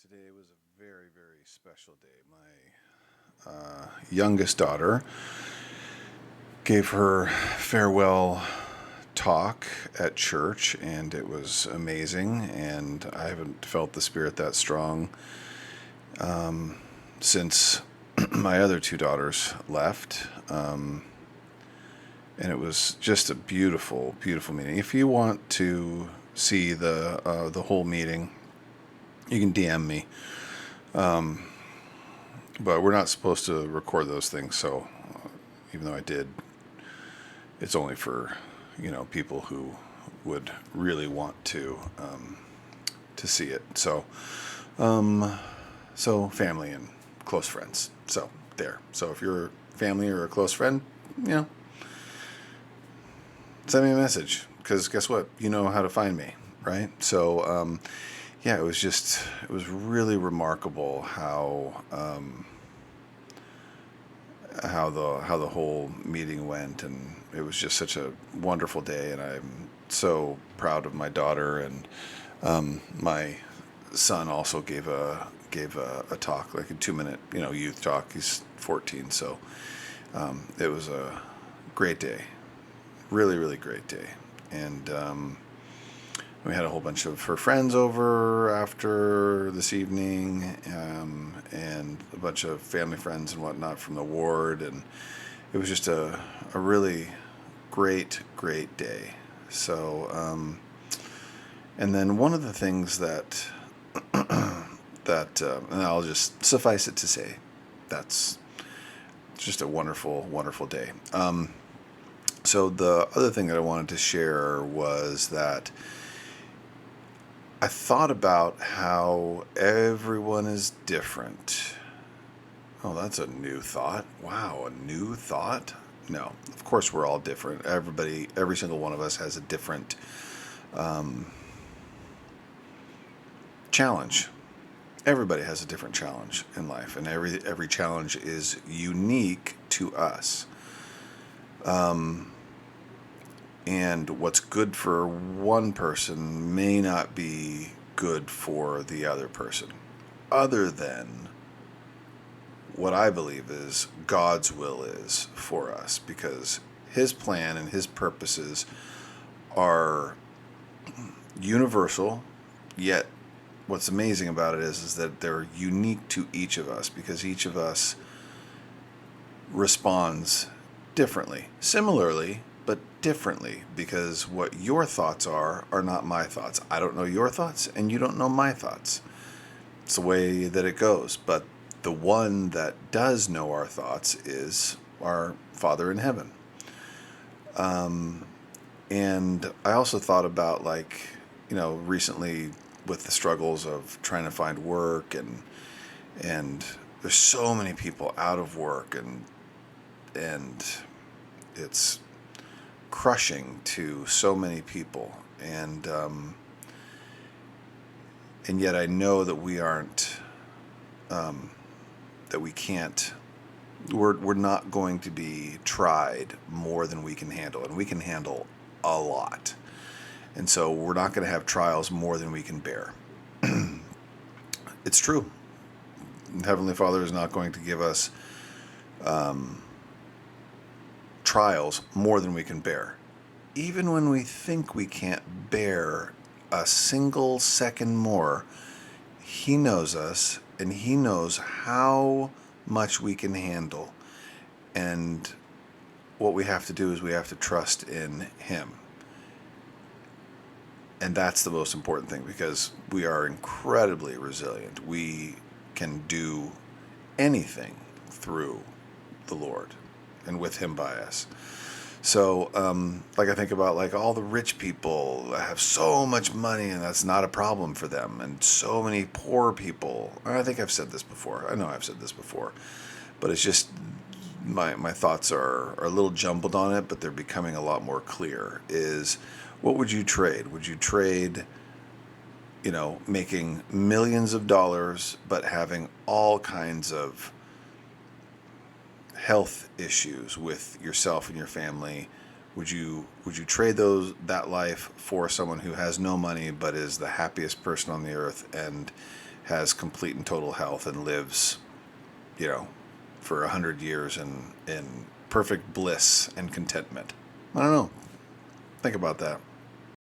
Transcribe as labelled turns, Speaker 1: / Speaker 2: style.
Speaker 1: Today was a very, very special day. My youngest daughter gave her farewell talk at church, and it was amazing. And I haven't felt the spirit that strong since my other two daughters left. And it was just a beautiful, beautiful meeting. If you want to see the whole meeting, you can DM me. But we're not supposed to record those things, so even though I did, it's only for people who would really want to see it. So family and close friends. So there. So if you're family or a close friend, send me a message, because guess what? You know how to find me, right? So yeah, it was really remarkable how the whole meeting went, and it was just such a wonderful day. And I'm so proud of my daughter, and my son also gave a talk, like a 2 minute youth talk. He's 14, so it was a great day, really, really great day. And we had a whole bunch of her friends over after this evening, and a bunch of family friends and whatnot from the ward, and it was just a really great, great day. So, and then one of the things that and I'll just suffice it to say, that's just a wonderful, wonderful day. So the other thing that I wanted to share was that I thought about how everyone is different. Oh, that's a new thought. Wow, a new thought? No, of course we're all different. Every single one of us has a different challenge. Everybody has a different challenge in life, and every challenge is unique to us. And what's good for one person may not be good for the other person, other than what I believe is God's will is for us, because His plan and His purposes are universal, yet what's amazing about it is that they're unique to each of us, because each of us responds differently, similarly, but differently, because what your thoughts are not my thoughts. I don't know your thoughts, and you don't know my thoughts. It's the way that it goes. But the one that does know our thoughts is our Father in heaven. And I also thought about, recently with the struggles of trying to find work, and there's so many people out of work, and it's crushing to so many people, and yet I know that we aren't, that we can't, we're not going to be tried more than we can handle, and we can handle a lot, and so we're not going to have trials more than we can bear. It's true. Heavenly Father is not going to give us trials more than we can bear. Even when we think we can't bear a single second more, He knows us, and He knows how much we can handle. And what we have to do is we have to trust in Him. And that's the most important thing, because we are incredibly resilient. We can do anything through the Lord and with Him by us. So, I think about all the rich people have so much money, and that's not a problem for them, and so many poor people. I think I've said this before. I know I've said this before, but it's just my thoughts are a little jumbled on it, but they're becoming a lot more clear. Is, what would you trade? Would you trade, making millions of dollars, but having all kinds of health issues with yourself and your family? Would you trade that life for someone who has no money but is the happiest person on the earth, and has complete and total health and lives, you know, for 100 years in perfect bliss and contentment. I don't know. Think about that.